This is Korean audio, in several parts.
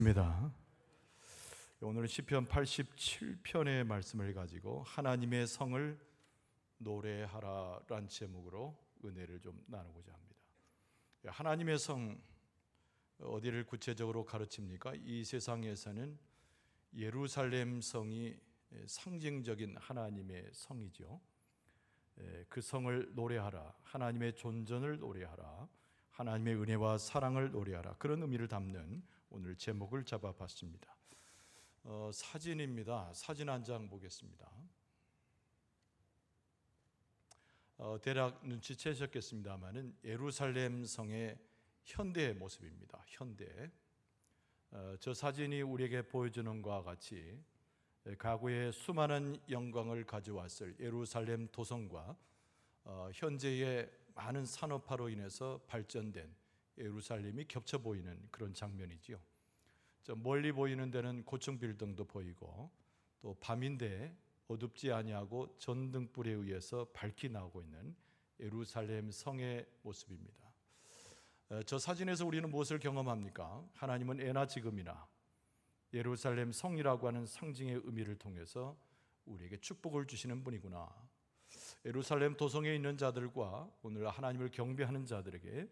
입니다. 오늘은 시편 87편의 말씀을 가지고 하나님의 성을 노래하라라는 제목으로 은혜를 좀 나누고자 합니다. 하나님의 성, 어디를 구체적으로 가르칩니까? 이 세상에서는 예루살렘 성이 상징적인 하나님의 성이죠. 그 성을 노래하라, 하나님의 존전을 노래하라, 하나님의 은혜와 사랑을 노래하라, 그런 의미를 담는 오늘 제목을 잡아봤습니다. 사진입니다. 사진 한 장 보겠습니다. 대략 눈치채셨겠습니다만은 예루살렘 성의 현대의 모습입니다. 현대. 저 사진이 우리에게 보여주는 것과 같이 과거에 수많은 영광을 가져왔을 예루살렘 도성과 현재의 많은 산업화로 인해서 발전된 예루살렘이 겹쳐 보이는 그런 장면이지요. 저 멀리 보이는 데는 고층 빌딩도 보이고, 또 밤인데 어둡지 아니하고 전등불에 의해서 밝히 나오고 있는 예루살렘 성의 모습입니다. 저 사진에서 우리는 무엇을 경험합니까? 하나님은 예나 지금이나 예루살렘 성이라고 하는 상징의 의미를 통해서 우리에게 축복을 주시는 분이구나. 예루살렘 도성에 있는 자들과 오늘 하나님을 경배하는 자들에게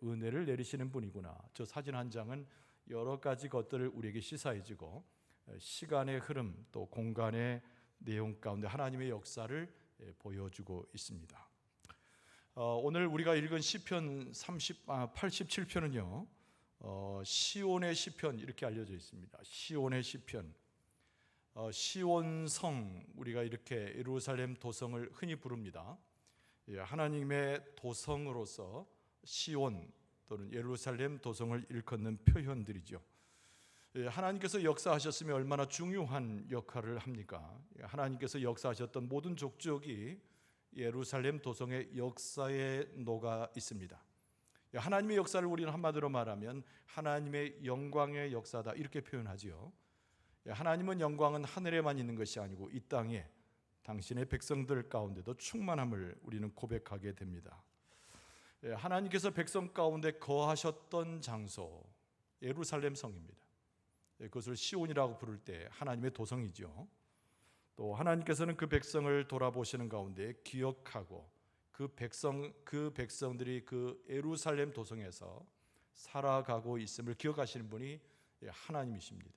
은혜를 내리시는 분이구나. 저 사진 한 장은 여러 가지 것들을 우리에게 시사해주고 시간의 흐름 또 공간의 내용 가운데 하나님의 역사를 보여주고 있습니다. 오늘 우리가 읽은 시편 87편은요 시온의 시편 이렇게 알려져 있습니다. 시온의 시편, 시온성, 우리가 이렇게 예루살렘 도성을 흔히 부릅니다. 하나님의 도성으로서 시온 또는 예루살렘 도성을 일컫는 표현들이죠. 하나님께서 역사하셨으면 얼마나 중요한 역할을 합니까? 하나님께서 역사하셨던 모든 족적이 예루살렘 도성의 역사에 녹아 있습니다. 하나님의 역사를 우리는 한마디로 말하면 하나님의 영광의 역사다 이렇게 표현하지요. 하나님은 영광은 하늘에만 있는 것이 아니고 이 땅에 당신의 백성들 가운데도 충만함을 우리는 고백하게 됩니다. 하나님께서 백성 가운데 거하셨던 장소 예루살렘 성입니다. 그것을 시온이라고 부를 때 하나님의 도성이죠. 또 하나님께서는 그 백성을 돌아보시는 가운데 기억하고 그 백성들이 그 예루살렘 도성에서 살아가고 있음을 기억하시는 분이 하나님이십니다.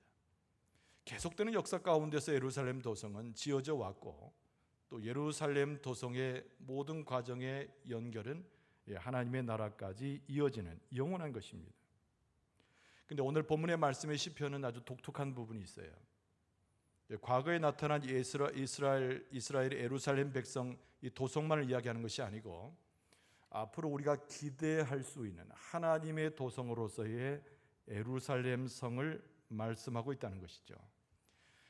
계속되는 역사 가운데서 예루살렘 도성은 지어져 왔고, 또 예루살렘 도성의 모든 과정의 연결은 하나님의 나라까지 이어지는 영원한 것입니다. 그런데 오늘 본문의 말씀의 시편은 아주 독특한 부분이 있어요. 과거에 나타난 이스라엘 예루살렘 백성 이 도성만을 이야기하는 것이 아니고, 앞으로 우리가 기대할 수 있는 하나님의 도성으로서의 예루살렘 성을 말씀하고 있다는 것이죠.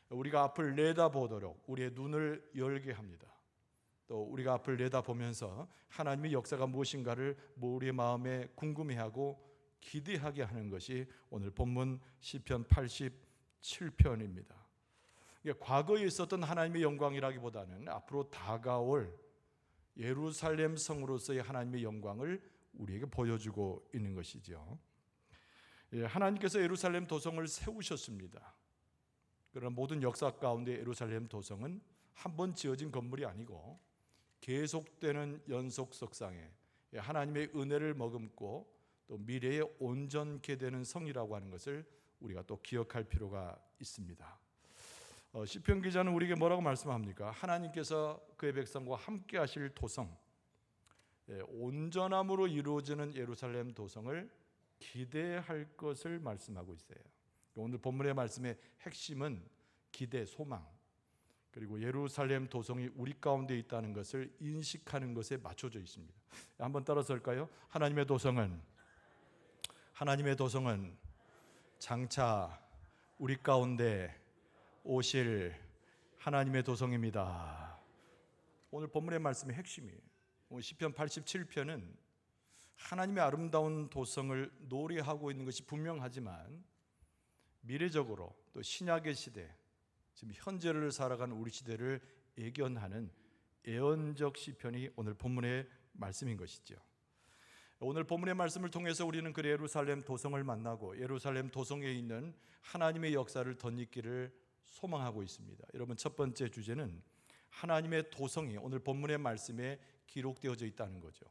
우리가 앞을 내다보도록 우리의 눈을 열게 합니다. 또 우리가 앞을 내다보면서 하나님의 역사가 무엇인가를 우리의 마음에 궁금해하고 기대하게 하는 것이 오늘 본문 시편 87편입니다. 과거에 있었던 하나님의 영광이라기보다는 앞으로 다가올 예루살렘 성으로서의 하나님의 영광을 우리에게 보여주고 있는 것이죠. 하나님께서 예루살렘 도성을 세우셨습니다. 그러나 모든 역사 가운데 예루살렘 도성은 한 번 지어진 건물이 아니고 계속되는 연속석상에 하나님의 은혜를 머금고 또 미래에 온전케 되는 성이라고 하는 것을 우리가 또 기억할 필요가 있습니다. 시편 기자는 우리에게 뭐라고 말씀합니까? 하나님께서 그의 백성과 함께 하실 도성, 온전함으로 이루어지는 예루살렘 도성을 기대할 것을 말씀하고 있어요. 오늘 본문의 말씀의 핵심은 기대, 소망, 그리고 예루살렘 도성이 우리 가운데 있다는 것을 인식하는 것에 맞춰져 있습니다. 한번 따라서 할까요? 하나님의 도성은 장차 우리 가운데 오실 하나님의 도성입니다. 오늘 본문의 말씀의 핵심이에요. 오늘 시편 87편은 하나님의 아름다운 도성을 노래하고 있는 것이 분명하지만 미래적으로 또 신약의 시대, 지금 현재를 살아가는 우리 시대를 예견하는 예언적 시편이 오늘 본문의 말씀인 것이죠. 오늘 본문의 말씀을 통해서 우리는 그 예루살렘 도성을 만나고 예루살렘 도성에 있는 하나님의 역사를 덧입기를 소망하고 있습니다. 여러분, 첫 번째 주제는 하나님의 도성이 오늘 본문의 말씀에 기록되어져 있다는 거죠.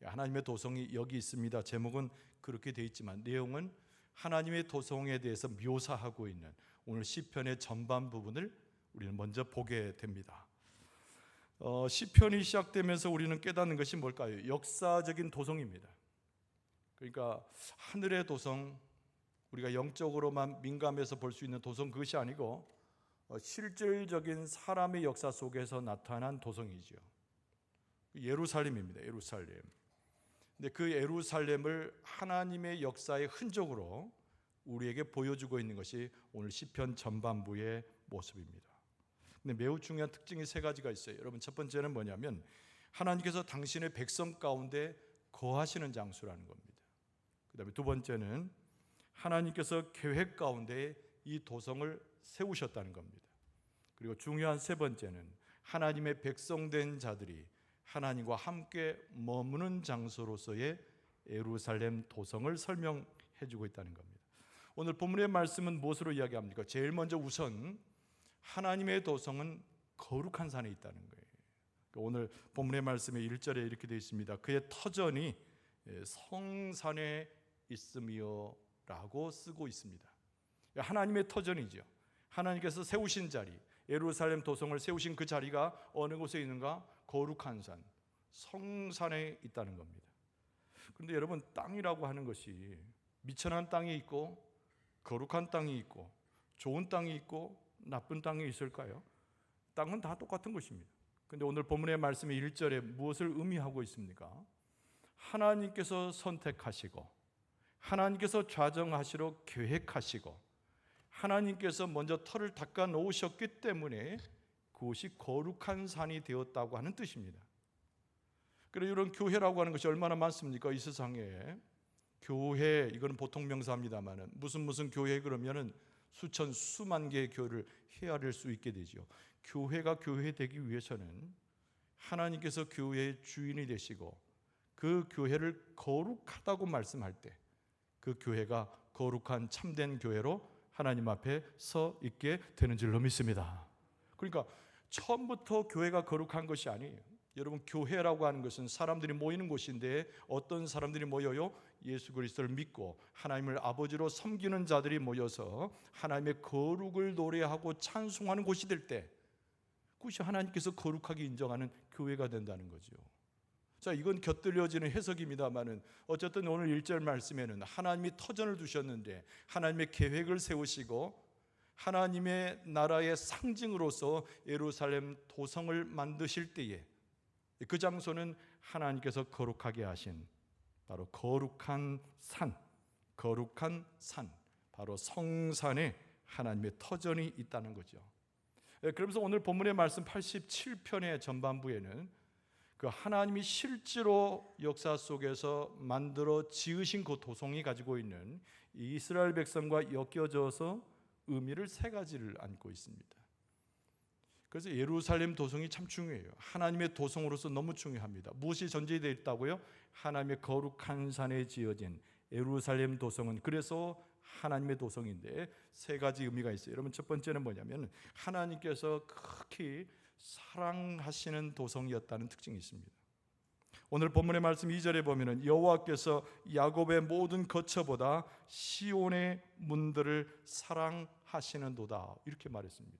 하나님의 도성이 여기 있습니다. 제목은 그렇게 되어 있지만 내용은 하나님의 도성에 대해서 묘사하고 있는 오늘 시편의 전반 부분을 우리는 먼저 보게 됩니다. 시편이 시작되면서 우리는 깨닫는 것이 뭘까요? 역사적인 도성입니다. 그러니까 하늘의 도성, 우리가 영적으로만 민감해서 볼 수 있는 도성, 그것이 아니고 실질적인 사람의 역사 속에서 나타난 도성이죠. 예루살렘입니다. 예루살렘. 근데 그 예루살렘을 하나님의 역사의 흔적으로 우리에게 보여주고 있는 것이 오늘 시편 전반부의 모습입니다. 근데 매우 중요한 특징이 세 가지가 있어요. 여러분, 첫 번째는 뭐냐면 하나님께서 당신의 백성 가운데 거하시는 장소라는 겁니다. 그 다음에 두 번째는 하나님께서 계획 가운데 이 도성을 세우셨다는 겁니다. 그리고 중요한 세 번째는 하나님의 백성된 자들이 하나님과 함께 머무는 장소로서의 예루살렘 도성을 설명해 주고 있다는 겁니다. 오늘 본문의 말씀은 무엇으로 이야기합니까? 제일 먼저 우선 하나님의 도성은 거룩한 산에 있다는 거예요. 오늘 본문의 말씀에 1절에 이렇게 되어 있습니다. 그의 터전이 성산에 있으며 라고 쓰고 있습니다. 하나님의 터전이죠. 하나님께서 세우신 자리, 예루살렘 도성을 세우신 그 자리가 어느 곳에 있는가? 거룩한 산, 성산에 있다는 겁니다. 그런데 여러분, 땅이라고 하는 것이 미천한 땅이 있고 거룩한 땅이 있고 좋은 땅이 있고 나쁜 땅이 있을까요? 땅은 다 똑같은 것입니다. 그런데 오늘 본문의 말씀의 1절에 무엇을 의미하고 있습니까? 하나님께서 선택하시고 하나님께서 좌정하시러 계획하시고 하나님께서 먼저 터를 닦아 놓으셨기 때문에 그것이 거룩한 산이 되었다고 하는 뜻입니다. 그래서 이런 교회라고 하는 것이 얼마나 많습니까? 이 세상에 교회, 이거는 보통 명사입니다만은 무슨 교회 그러면은 수천 수만 개의 교회를 헤아릴 수 있게 되죠. 교회가 교회 되기 위해서는 하나님께서 교회의 주인이 되시고 그 교회를 거룩하다고 말씀할 때 그 교회가 거룩한 참된 교회로 하나님 앞에 서 있게 되는 줄로 믿습니다. 그러니까 처음부터 교회가 거룩한 것이 아니에요. 여러분, 교회라고 하는 것은 사람들이 모이는 곳인데 어떤 사람들이 모여요? 예수 그리스도를 믿고 하나님을 아버지로 섬기는 자들이 모여서 하나님의 거룩을 노래하고 찬송하는 곳이 될 때 그것이 하나님께서 거룩하게 인정하는 교회가 된다는 거죠. 자, 이건 곁들여지는 해석입니다만은 어쨌든 오늘 1절 말씀에는 하나님이 터전을 두셨는데 하나님의 계획을 세우시고 하나님의 나라의 상징으로서 예루살렘 도성을 만드실 때에 그 장소는 하나님께서 거룩하게 하신 바로 거룩한 산, 바로 성산에 하나님의 터전이 있다는 거죠. 그러면서 오늘 본문의 말씀 87편의 전반부에는 그 하나님이 실제로 역사 속에서 만들어 지으신 그 도성이 가지고 있는 이스라엘 백성과 엮여져서 의미를 세 가지를 안고 있습니다. 그래서 예루살렘 도성이 참 중요해요. 하나님의 도성으로서 너무 중요합니다. 무엇이 전제되어 있다고요? 하나님의 거룩한 산에 지어진 예루살렘 도성은 그래서 하나님의 도성인데 세 가지 의미가 있어요. 여러분, 첫 번째는 뭐냐면 하나님께서 극히 사랑하시는 도성이었다는 특징이 있습니다. 오늘 본문의 말씀 2절에 보면은 여호와께서 야곱의 모든 거처보다 시온의 문들을 사랑하시는도다 이렇게 말했습니다.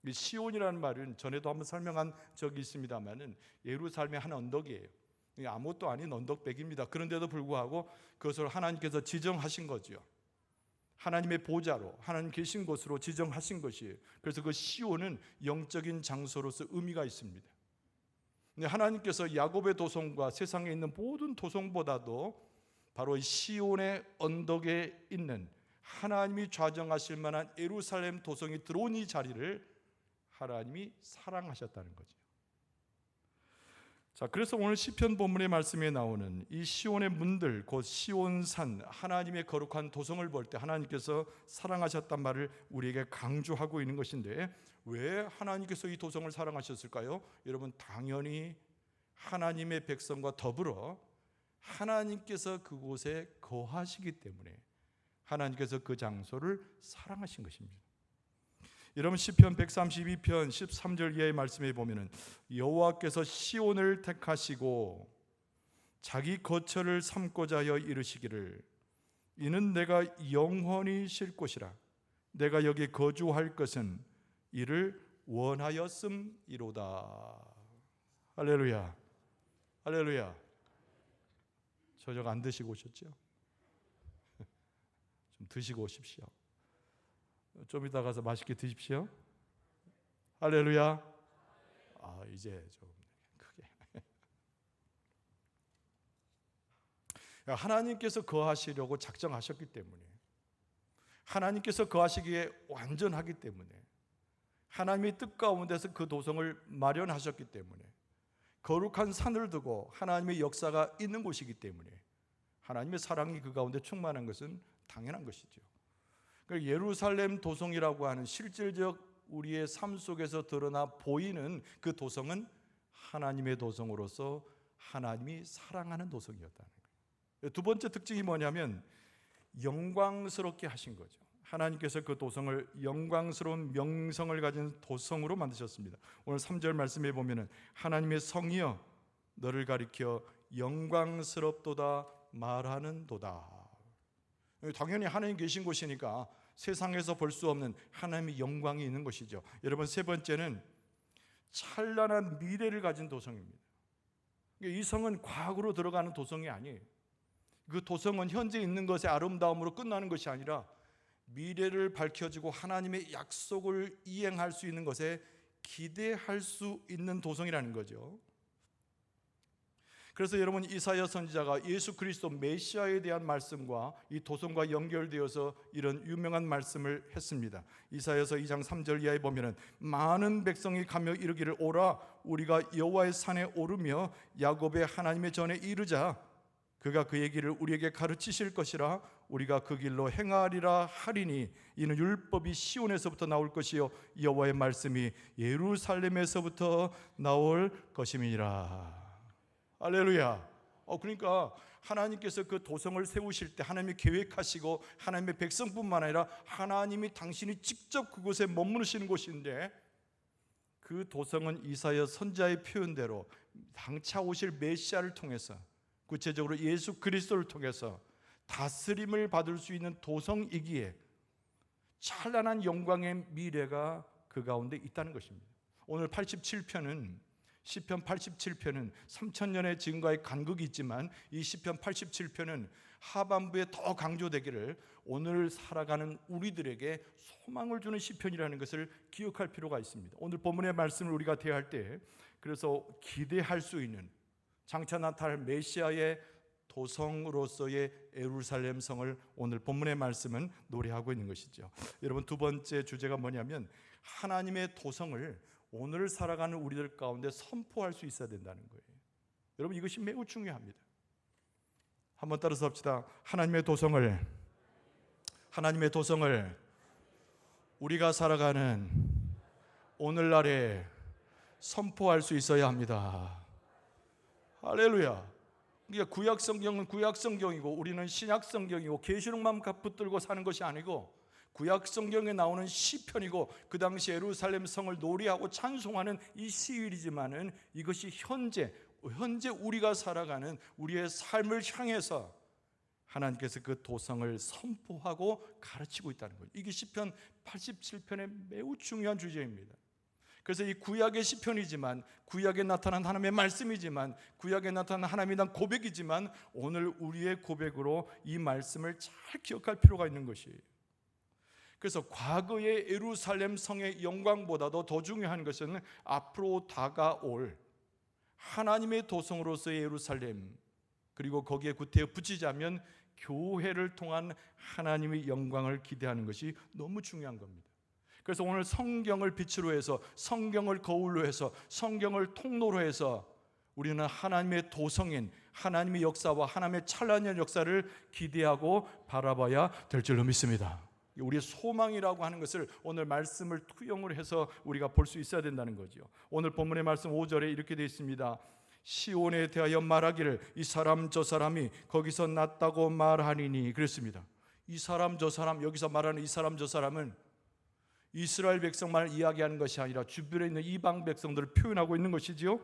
이 시온이라는 말은 전에도 한번 설명한 적이 있습니다만은 예루살렘의 한 언덕이에요. 아무것도 아닌 언덕백입니다. 그런데도 불구하고 그것을 하나님께서 지정하신 거죠. 하나님의 보좌로 하나님 계신 곳으로 지정하신 것이에요. 그래서 그 시온은 영적인 장소로서 의미가 있습니다. 하나님께서 야곱의 도성과 세상에 있는 모든 도성보다도 바로 시온의 언덕에 있는 하나님이 좌정하실 만한 예루살렘 도성이 들어온 이 자리를 하나님이 사랑하셨다는 거죠. 자, 그래서 오늘 시편 본문의 말씀에 나오는 이 시온의 문들, 곧 시온산, 하나님의 거룩한 도성을 볼 때 하나님께서 사랑하셨단 말을 우리에게 강조하고 있는 것인데 왜 하나님께서 이 도성을 사랑하셨을까요? 여러분, 당연히 하나님의 백성과 더불어 하나님께서 그곳에 거하시기 때문에 하나님께서 그 장소를 사랑하신 것입니다. 여러분 시편 132편 13절 이하의 말씀에 보면은 여호와께서 시온을 택하시고 자기 거처를 삼고자 하여 이르시기를 이는 내가 영원히 쉴 곳이라 내가 여기 거주할 것은 이를 원하였음이로다. 할렐루야. 할렐루야. 저녁 안 드시고 오셨죠? 좀 드시고 오십시오. 좀 이따 가서 맛있게 드십시오. 할렐루야. 이제 좀 크게. 하나님께서 거하시려고 작정하셨기 때문에, 하나님께서 거하시기에 완전하기 때문에, 하나님의 뜻 가운데서 그 도성을 마련하셨기 때문에, 거룩한 산을 두고 하나님의 역사가 있는 곳이기 때문에 하나님의 사랑이 그 가운데 충만한 것은 당연한 것이죠. 예루살렘 도성이라고 하는 실질적 우리의 삶 속에서 드러나 보이는 그 도성은 하나님의 도성으로서 하나님이 사랑하는 도성이었다는 거예요. 두 번째 특징이 뭐냐면 영광스럽게 하신 거죠. 하나님께서 그 도성을 영광스러운 명성을 가진 도성으로 만드셨습니다. 오늘 3절 말씀에 보면은 하나님의 성이여 너를 가리켜 영광스럽도다 말하는도다. 당연히 하나님 계신 곳이니까 세상에서 볼 수 없는 하나님의 영광이 있는 것이죠. 여러분 세 번째는 찬란한 미래를 가진 도성입니다. 이 성은 과거로 들어가는 도성이 아니에요. 그 도성은 현재 있는 것의 아름다움으로 끝나는 것이 아니라 미래를 밝혀지고 하나님의 약속을 이행할 수 있는 것에 기대할 수 있는 도성이라는 거죠. 그래서 여러분 이사야 선지자가 예수 그리스도 메시아에 대한 말씀과 이 도성과 연결되어서 이런 유명한 말씀을 했습니다. 이사야서 2장 3절 이하에 보면은 많은 백성이 가며 이르기를 오라 우리가 여호와의 산에 오르며 야곱의 하나님의 전에 이르자 그가 그의 길을 우리에게 가르치실 것이라 우리가 그 길로 행하리라 하리니 이는 율법이 시온에서부터 나올 것이요 여호와의 말씀이 예루살렘에서부터 나올 것임이니라. 할렐루야. 그러니까 하나님께서 그 도성을 세우실 때 하나님이 계획하시고 하나님의 백성뿐만 아니라 하나님이 당신이 직접 그곳에 머무르시는 곳인데 그 도성은 이사야 선지자의 표현대로 장차 오실 메시아를 통해서 구체적으로 예수 그리스도를 통해서 다스림을 받을 수 있는 도성이기에 찬란한 영광의 미래가 그 가운데 있다는 것입니다. 오늘 87편은 시편 87편은 3000년의 지금과의 간극이 있지만 이 시편 87편은 하반부에 더 강조되기를 오늘 살아가는 우리들에게 소망을 주는 시편이라는 것을 기억할 필요가 있습니다. 오늘 본문의 말씀을 우리가 대할 때 그래서 기대할 수 있는 장차 나타날 메시아의 도성으로서의 예루살렘 성을 오늘 본문의 말씀은 노래하고 있는 것이죠. 여러분 두 번째 주제가 뭐냐면 하나님의 도성을 오늘 살아가는 우리들 가운데 선포할 수 있어야 된다는 거예요. 여러분 이것이 매우 중요합니다. 한번 따라서 합시다. 하나님의 도성을 우리가 살아가는 오늘날에 선포할 수 있어야 합니다. 할렐루야. 그러니까 구약 성경은 구약 성경이고 우리는 신약 성경이고 계시록만 붙들고 사는 것이 아니고 구약 성경에 나오는 시편이고 그 당시 예루살렘 성을 노래하고 찬송하는 이 시일이지만은 이것이 현재 우리가 살아가는 우리의 삶을 향해서 하나님께서 그 도성을 선포하고 가르치고 있다는 거예요. 이게 시편 87편의 매우 중요한 주제입니다. 그래서 이 구약의 시편이지만 구약에 나타난 하나님의 말씀이지만 구약에 나타난 하나님에 대한 고백이지만 오늘 우리의 고백으로 이 말씀을 잘 기억할 필요가 있는 것이에요. 그래서 과거의 예루살렘 성의 영광보다도 더 중요한 것은 앞으로 다가올 하나님의 도성으로서의 예루살렘 그리고 거기에 구태여 붙이자면 교회를 통한 하나님의 영광을 기대하는 것이 너무 중요한 겁니다. 그래서 오늘 성경을 빛으로 해서 성경을 거울로 해서 성경을 통로로 해서 우리는 하나님의 도성인 하나님의 역사와 하나님의 찬란한 역사를 기대하고 바라봐야 될 줄로 믿습니다. 우리의 소망이라고 하는 것을 오늘 말씀을 투영을 해서 우리가 볼 수 있어야 된다는 거죠. 오늘 본문의 말씀 5절에 이렇게 되어 있습니다. 시온에 대하여 말하기를 이 사람 저 사람이 거기서 났다고 말하니니 그랬습니다. 이 사람 저 사람, 여기서 말하는 이 사람 저 사람은 이스라엘 백성만을 이야기하는 것이 아니라 주변에 있는 이방 백성들을 표현하고 있는 것이지요.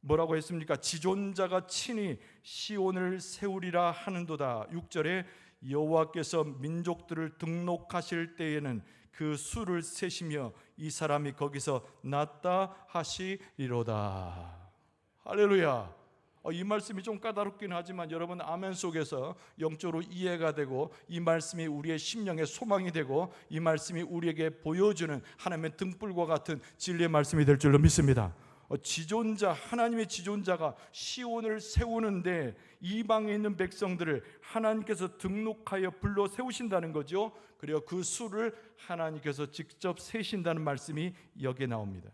뭐라고 했습니까? 지존자가 친히 시온을 세우리라 하는도다. 6절에 여호와께서 민족들을 등록하실 때에는 그 수를 세시며 이 사람이 거기서 났다 하시리로다. 할렐루야. 이 말씀이 좀 까다롭긴 하지만 여러분 아멘 속에서 영적으로 이해가 되고 이 말씀이 우리의 심령의 소망이 되고 이 말씀이 우리에게 보여주는 하나님의 등불과 같은 진리의 말씀이 될 줄로 믿습니다. 지존자, 하나님의 지존자가 시온을 세우는데 이방에 있는 백성들을 하나님께서 등록하여 불러 세우신다는 거죠. 그리고 그 수를 하나님께서 직접 세신다는 말씀이 여기에 나옵니다.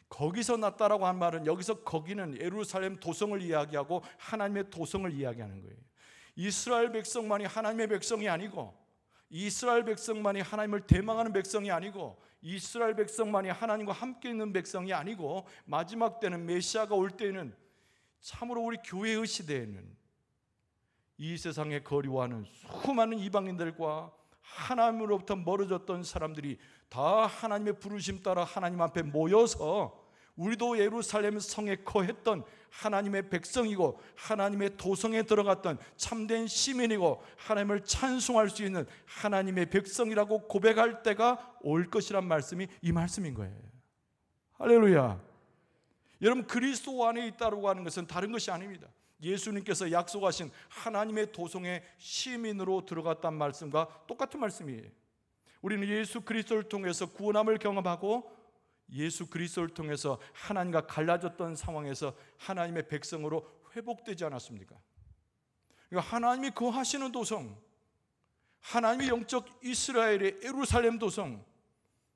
거기서 났다라고 한 말은 여기서 거기는 예루살렘 도성을 이야기하고 하나님의 도성을 이야기하는 거예요. 이스라엘 백성만이 하나님의 백성이 아니고, 이스라엘 백성만이 하나님을 대망하는 백성이 아니고, 이스라엘 백성만이 하나님과 함께 있는 백성이 아니고, 마지막 때는 메시아가 올 때는 참으로 우리 교회의 시대에는 이 세상에 거리와는 수많은 이방인들과 하나님으로부터 멀어졌던 사람들이 다 하나님의 부르심 따라 하나님 앞에 모여서 우리도 예루살렘 성에 거했던 하나님의 백성이고 하나님의 도성에 들어갔던 참된 시민이고 하나님을 찬송할 수 있는 하나님의 백성이라고 고백할 때가 올 것이란 말씀이 이 말씀인 거예요. 할렐루야. 여러분, 그리스도 안에 있다고 하는 것은 다른 것이 아닙니다. 예수님께서 약속하신 하나님의 도성의 시민으로 들어갔단 말씀과 똑같은 말씀이에요. 우리는 예수 그리스도를 통해서 구원함을 경험하고 예수 그리스도를 통해서 하나님과 갈라졌던 상황에서 하나님의 백성으로 회복되지 않았습니까? 그러니까 하나님이 거하시는 도성, 하나님의 영적 이스라엘의 예루살렘 도성,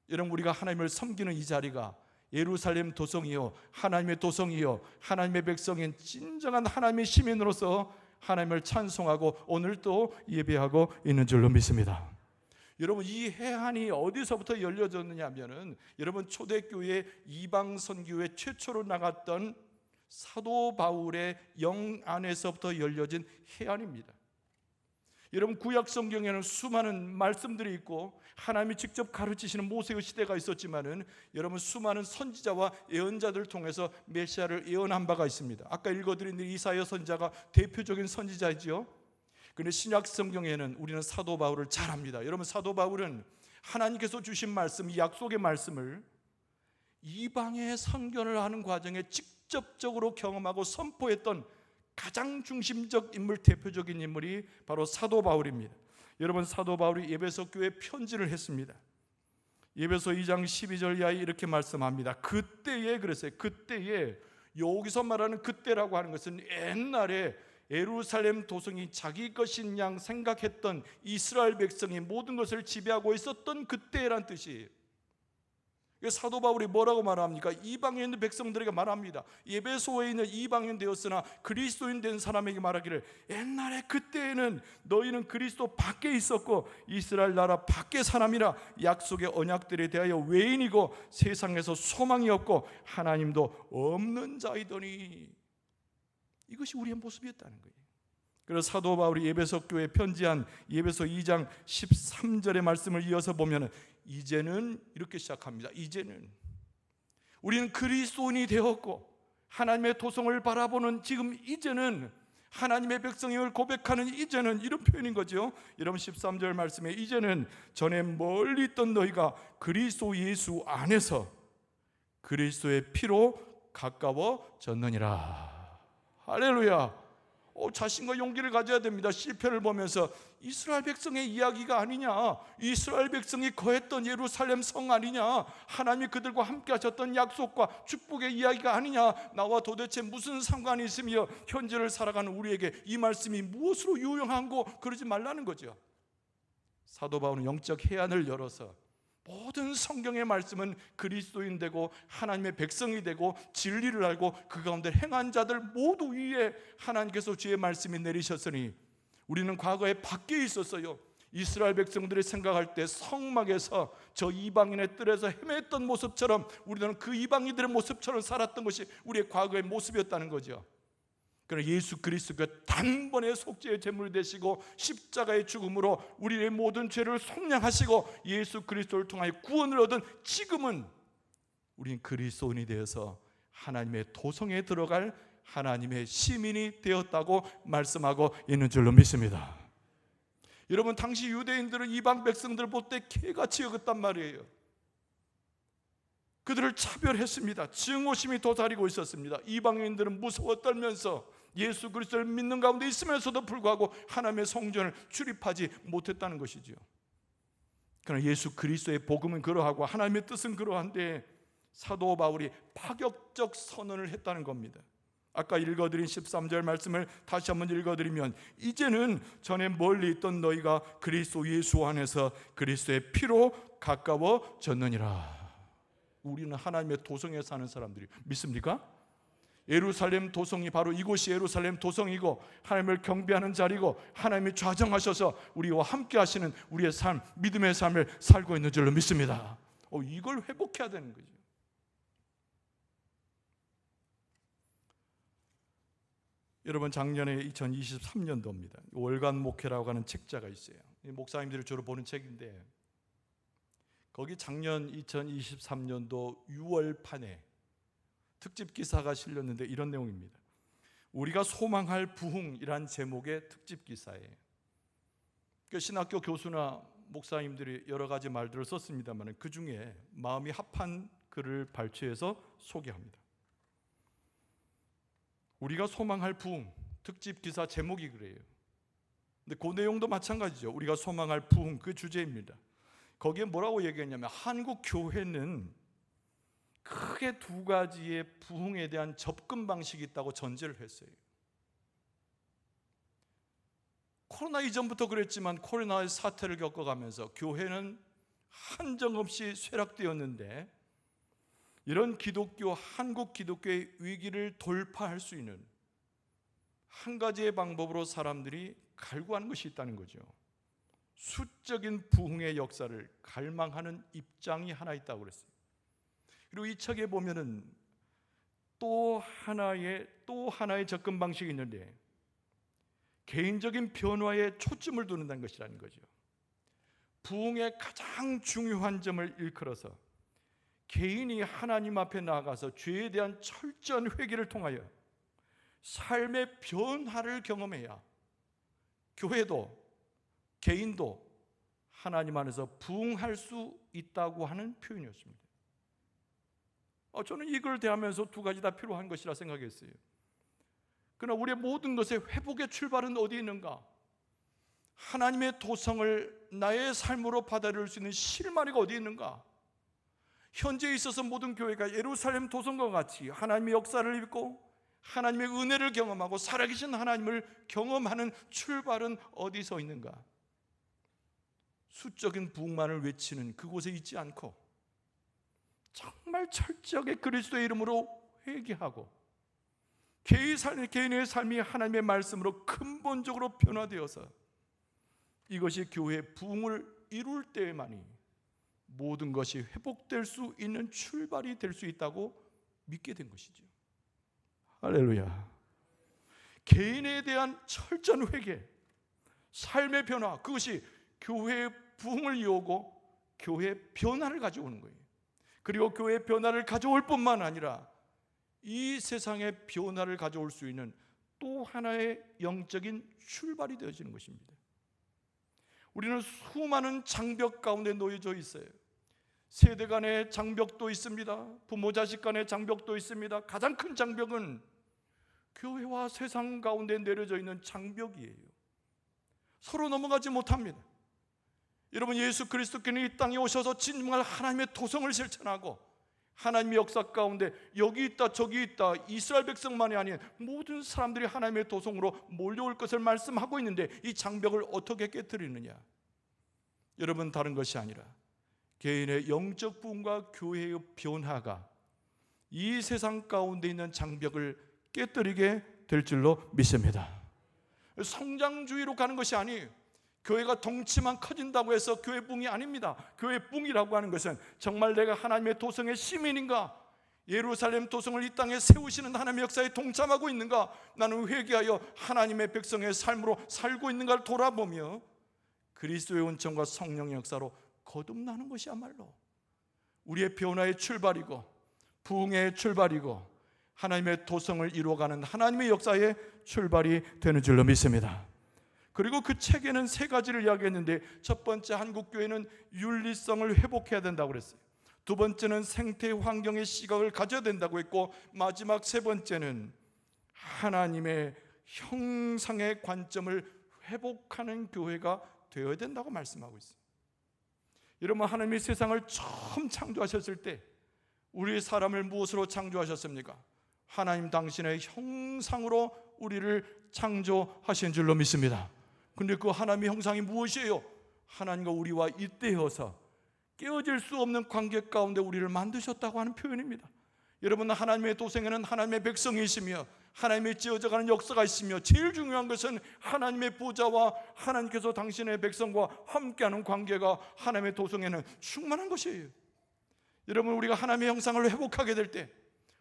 여러분 우리가 하나님을 섬기는 이 자리가 예루살렘 도성이요 하나님의 도성이요 하나님의 백성인 진정한 하나님의 시민으로서 하나님을 찬송하고 오늘도 예배하고 있는 줄로 믿습니다. 여러분, 이 해안이 어디서부터 열려졌느냐 하면은 여러분 초대교회 이방 선교회 최초로 나갔던 사도 바울의 영 안에서부터 열려진 해안입니다. 여러분, 구약 성경에는 수많은 말씀들이 있고 하나님이 직접 가르치시는 모세의 시대가 있었지만은 여러분 수많은 선지자와 예언자들을 통해서 메시아를 예언한 바가 있습니다. 아까 읽어드린 이사야 선지자가 대표적인 선지자이죠. 그런데 신약 성경에는 우리는 사도 바울을 잘 압니다. 여러분, 사도 바울은 하나님께서 주신 말씀, 이 약속의 말씀을 이방의 선교를 하는 과정에 직접적으로 경험하고 선포했던 가장 중심적 인물, 대표적인 인물이 바로 사도 바울입니다. 여러분, 사도 바울이 에베소 교회에 편지를 했습니다. 에베소 2장 12절 이하에 이렇게 말씀합니다. 그때에, 그랬어요. 그때에, 여기서 말하는 그때라고 하는 것은 옛날에 예루살렘 도성이 자기 것인 양 생각했던 이스라엘 백성이 모든 것을 지배하고 있었던 그때란 뜻이에요. 사도 바울이 뭐라고 말합니까? 이방에 있는 백성들에게 말합니다. 에베소에 있는 이방인 되었으나 그리스도인 된 사람에게 말하기를 옛날에 그때에는 너희는 그리스도 밖에 있었고 이스라엘 나라 밖의 사람이라 약속의 언약들에 대하여 외인이고 세상에서 소망이 없고 하나님도 없는 자이더니, 이것이 우리의 모습이었다는 거예요. 그래서 사도 바울이 에베소 교회에 편지한 에베소 2장 13절의 말씀을 이어서 보면 이제는 이렇게 시작합니다. 이제는 우리는 그리스도인이 되었고 하나님의 도성을 바라보는 지금 이제는 하나님의 백성임을 고백하는 이제는, 이런 표현인 거죠. 여러분 13절 말씀에 이제는 전에 멀리 있던 너희가 그리스도 예수 안에서 그리스도의 피로 가까워졌느니라. 할렐루야. 자신과 용기를 가져야 됩니다. 시편을 보면서 이스라엘 백성의 이야기가 아니냐, 이스라엘 백성이 거했던 예루살렘 성 아니냐, 하나님이 그들과 함께 하셨던 약속과 축복의 이야기가 아니냐, 나와 도대체 무슨 상관이 있으며 현재를 살아가는 우리에게 이 말씀이 무엇으로 유용한고, 그러지 말라는 거죠. 사도 바울은 영적 해안을 열어서 모든 성경의 말씀은 그리스도인 되고 하나님의 백성이 되고 진리를 알고 그 가운데 행한 자들 모두 위에 하나님께서 주의 말씀이 내리셨으니 우리는 과거에 밖에 있었어요. 이스라엘 백성들이 생각할 때 성막에서 저 이방인의 뜰에서 헤맸던 모습처럼 우리는 그 이방인들의 모습처럼 살았던 것이 우리의 과거의 모습이었다는 거죠. 그러나 예수 그리스도가 단번에 속죄의 제물이 되시고 십자가의 죽음으로 우리의 모든 죄를 속량하시고 예수 그리스도를 통하여 구원을 얻은 지금은 우리는 그리스도인이 되어서 하나님의 도성에 들어갈 하나님의 시민이 되었다고 말씀하고 있는 줄로 믿습니다. 여러분, 당시 유대인들은 이방 백성들을 볼 때 개같이 여겼단 말이에요. 그들을 차별했습니다. 증오심이 도사리고 있었습니다. 이방인들은 무서워 떨면서 예수 그리스도를 믿는 가운데 있으면서도 불구하고 하나님의 성전을 출입하지 못했다는 것이죠. 그러나 예수 그리스도의 복음은 그러하고 하나님의 뜻은 그러한데 사도 바울이 파격적 선언을 했다는 겁니다. 아까 읽어드린 13절 말씀을 다시 한번 읽어드리면, 이제는 전에 멀리 있던 너희가 그리스도 예수 안에서 그리스도의 피로 가까워졌느니라. 우리는 하나님의 도성에 사는 사람들이 믿습니까? 예루살렘 도성이 바로 이곳이 예루살렘 도성이고 하나님을 경배하는 자리고 하나님이 좌정하셔서 우리와 함께 하시는 우리의 삶, 믿음의 삶을 살고 있는 줄로 믿습니다. 이걸 회복해야 되는 거죠. 여러분, 작년에 2023년도입니다. 월간 목회라고 하는 책자가 있어요. 목사님들이 주로 보는 책인데 거기 작년 2023년도 6월판에 특집 기사가 실렸는데 이런 내용입니다. 우리가 소망할 부흥이란 제목의 특집 기사예요. 신학교 교수나 목사님들이 여러 가지 말들을 썼습니다만 그 중에 마음이 합한 글을 발췌해서 소개합니다. 우리가 소망할 부흥, 특집 기사 제목이 그래요. 근데 그 내용도 마찬가지죠. 우리가 소망할 부흥, 그 주제입니다. 거기에 뭐라고 얘기했냐면 한국 교회는 크게 두 가지의 부흥에 대한 접근 방식이 있다고 전제를 했어요. 코로나 이전부터 그랬지만 코로나의 사태를 겪어가면서 교회는 한정없이 쇠락되었는데 이런 한국 기독교의 위기를 돌파할 수 있는 한 가지의 방법으로 사람들이 갈구하는 것이 있다는 거죠. 수적인 부흥의 역사를 갈망하는 입장이 하나 있다고 그랬어요. 그리고 이 책에 보면은 또 하나의 접근 방식이 있는데 개인적인 변화에 초점을 두는다는 것이라는 거죠. 부흥의 가장 중요한 점을 일컬어서 개인이 하나님 앞에 나아가서 죄에 대한 철저한 회개를 통하여 삶의 변화를 경험해야 교회도 개인도 하나님 안에서 부흥할 수 있다고 하는 표현이었습니다. 저는 이걸 대하면서 두 가지 다 필요한 것이라 생각했어요. 그러나 우리의 모든 것의 회복의 출발은 어디 있는가? 하나님의 도성을 나의 삶으로 받아들일 수 있는 실마리가 어디 있는가? 현재에 있어서 모든 교회가 예루살렘 도성과 같이 하나님의 역사를 읽고 하나님의 은혜를 경험하고 살아계신 하나님을 경험하는 출발은 어디서 있는가? 수적인 부흥만을 외치는 그곳에 있지 않고 정말 철저하게 그리스도의 이름으로 회개하고 개인의 삶이 하나님의 말씀으로 근본적으로 변화되어서 이것이 교회의 부흥을 이룰 때에만이 모든 것이 회복될 수 있는 출발이 될 수 있다고 믿게 된 것이죠. 할렐루야. 개인에 대한 철저한 회개, 삶의 변화, 그것이 교회의 부흥을 이루고 교회의 변화를 가져오는 거예요. 그리고 교회의 변화를 가져올 뿐만 아니라 이 세상의 변화를 가져올 수 있는 또 하나의 영적인 출발이 되어지는 것입니다. 우리는 수많은 장벽 가운데 놓여져 있어요. 세대 간의 장벽도 있습니다. 부모 자식 간의 장벽도 있습니다. 가장 큰 장벽은 교회와 세상 가운데 내려져 있는 장벽이에요. 서로 넘어가지 못합니다. 여러분, 예수 그리스도께는 이 땅에 오셔서 정말 하나님의 도성을 실천하고 하나님의 역사 가운데 여기 있다 저기 있다 이스라엘 백성만이 아닌 모든 사람들이 하나님의 도성으로 몰려올 것을 말씀하고 있는데 이 장벽을 어떻게 깨뜨리느냐? 여러분, 다른 것이 아니라 개인의 영적 부흥과 교회의 변화가 이 세상 가운데 있는 장벽을 깨뜨리게 될 줄로 믿습니다. 성장주의로 가는 것이 아니에요. 교회가 덩치만 커진다고 해서 교회 붕이 아닙니다. 교회 붕이라고 하는 것은 정말 내가 하나님의 도성의 시민인가, 예루살렘 도성을 이 땅에 세우시는 하나님의 역사에 동참하고 있는가, 나는 회개하여 하나님의 백성의 삶으로 살고 있는가를 돌아보며 그리스도의 은총과 성령의 역사로 거듭나는 것이야말로 우리의 변화의 출발이고 부흥의 출발이고 하나님의 도성을 이루어가는 하나님의 역사의 출발이 되는 줄로 믿습니다. 그리고 그 책에는 세 가지를 이야기했는데, 첫 번째, 한국교회는 윤리성을 회복해야 된다고 그랬어요. 두 번째는 생태 환경의 시각을 가져야 된다고 했고, 마지막 세 번째는 하나님의 형상의 관점을 회복하는 교회가 되어야 된다고 말씀하고 있어요. 여러분, 하나님이 세상을 처음 창조하셨을 때 우리 사람을 무엇으로 창조하셨습니까? 하나님 당신의 형상으로 우리를 창조하신 줄로 믿습니다. 근데 그 하나님의 형상이 무엇이에요? 하나님과 우리와 잇대어서 깨어질 수 없는 관계 가운데 우리를 만드셨다고 하는 표현입니다. 여러분, 하나님의 도성에는 하나님의 백성이시며 하나님의 지어져가는 역사가 있으며, 제일 중요한 것은 하나님의 보좌와 하나님께서 당신의 백성과 함께하는 관계가 하나님의 도성에는 충만한 것이에요. 여러분, 우리가 하나님의 형상을 회복하게 될 때,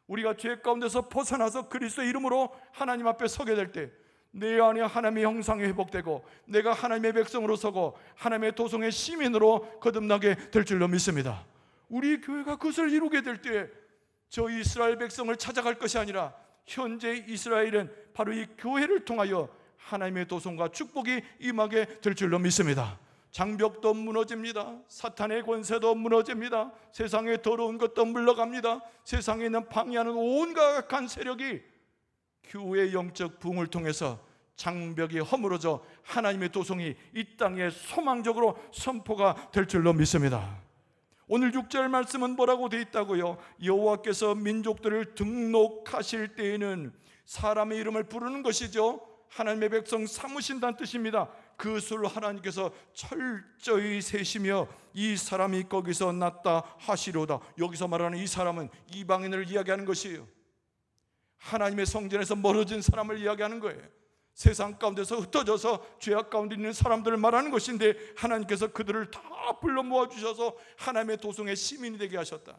우리가 죄 가운데서 벗어나서 그리스도의 이름으로 하나님 앞에 서게 될 때, 내 안에 하나님의 형상이 회복되고 내가 하나님의 백성으로 서고 하나님의 도성의 시민으로 거듭나게 될 줄로 믿습니다. 우리 교회가 그것을 이루게 될 때 저 이스라엘 백성을 찾아갈 것이 아니라 현재 이스라엘은 바로 이 교회를 통하여 하나님의 도성과 축복이 임하게 될 줄로 믿습니다. 장벽도 무너집니다. 사탄의 권세도 무너집니다. 세상에 더러운 것도 물러갑니다. 세상에 있는 방해하는 온갖 악한 세력이 교회의 영적 부흥을 통해서 장벽이 허물어져 하나님의 도성이 이 땅에 소망적으로 선포가 될 줄로 믿습니다. 오늘 6절 말씀은 뭐라고 되어 있다고요? 여호와께서 민족들을 등록하실 때에는 사람의 이름을 부르는 것이죠. 하나님의 백성 삼으신다는 뜻입니다. 그 수를 하나님께서 철저히 세시며 이 사람이 거기서 났다 하시로다. 여기서 말하는 이 사람은 이방인을 이야기하는 것이에요. 하나님의 성전에서 멀어진 사람을 이야기하는 거예요. 세상 가운데서 흩어져서 죄악 가운데 있는 사람들을 말하는 것인데, 하나님께서 그들을 다 불러 모아주셔서 하나님의 도성의 시민이 되게 하셨다.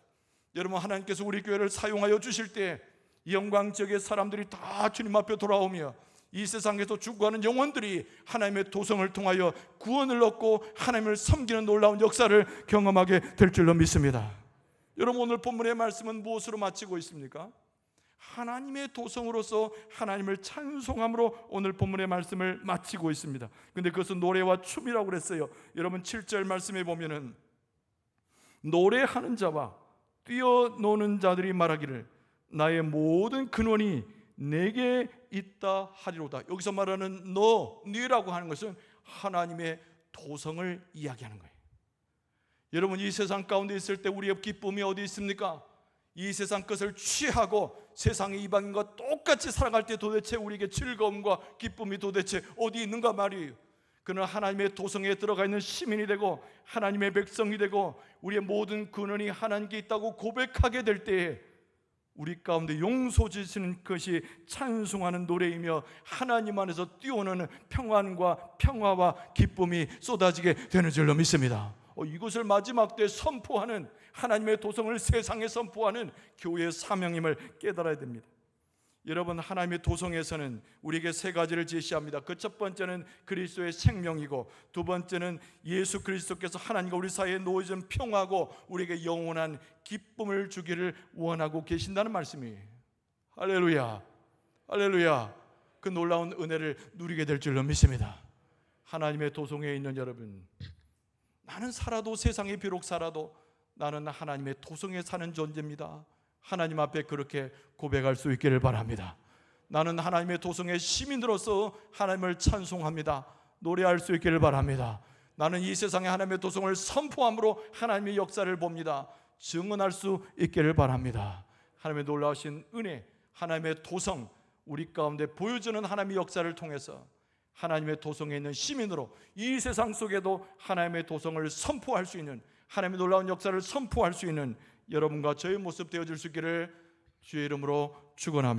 여러분, 하나님께서 우리 교회를 사용하여 주실 때 영광 지역의 사람들이 다 주님 앞에 돌아오며 이 세상에서 죽어가는 영혼들이 하나님의 도성을 통하여 구원을 얻고 하나님을 섬기는 놀라운 역사를 경험하게 될 줄로 믿습니다. 여러분, 오늘 본문의 말씀은 무엇으로 마치고 있습니까? 하나님의 도성으로서 하나님을 찬송함으로 오늘 본문의 말씀을 마치고 있습니다. 근데 그것은 노래와 춤이라고 그랬어요. 여러분, 7절 말씀에 보면은 노래하는 자와 뛰어노는 자들이 말하기를 나의 모든 근원이 내게 있다 하리로다. 여기서 말하는 네라고 하는 것은 하나님의 도성을 이야기하는 거예요. 여러분, 이 세상 가운데 있을 때 우리의 기쁨이 어디 있습니까? 이 세상 것을 취하고 세상의 이방인과 똑같이 살아갈 때 도대체 우리에게 즐거움과 기쁨이 도대체 어디 있는가 말이에요. 그는 하나님의 도성에 들어가 있는 시민이 되고 하나님의 백성이 되고 우리의 모든 근원이 하나님께 있다고 고백하게 될 때에 우리 가운데 용서 주시는 것이 찬송하는 노래이며 하나님 안에서 뛰어오는 평안과 평화와 기쁨이 쏟아지게 되는 줄로 믿습니다. 이것을 마지막 때 선포하는, 하나님의 도성을 세상에 선포하는 교회의 사명임을 깨달아야 됩니다. 여러분, 하나님의 도성에서는 우리에게 세 가지를 제시합니다. 그 첫 번째는 그리스도의 생명이고, 두 번째는 예수 그리스도께서 하나님과 우리 사이에 놓여진 평화고 우리에게 영원한 기쁨을 주기를 원하고 계신다는 말씀이에요. 할렐루야, 할렐루야. 그 놀라운 은혜를 누리게 될 줄로 믿습니다. 하나님의 도성에 있는 여러분, 나는 살아도, 세상에 비록 살아도 나는 하나님의 도성에 사는 존재입니다. 하나님 앞에 그렇게 고백할 수 있기를 바랍니다. 나는 하나님의 도성의 시민으로서 하나님을 찬송합니다. 노래할 수 있기를 바랍니다. 나는 이 세상에 하나님의 도성을 선포함으로 하나님의 역사를 봅니다. 증언할 수 있기를 바랍니다. 하나님의 놀라우신 은혜, 하나님의 도성, 우리 가운데 보여주는 하나님의 역사를 통해서 하나님의 도성에 있는 시민으로 이 세상 속에도 하나님의 도성을 선포할 수 있는, 하나님의 놀라운 역사를 선포할 수 있는 여러분과 저의 모습 되어줄 수 있기를 주의 이름으로 축원합니다.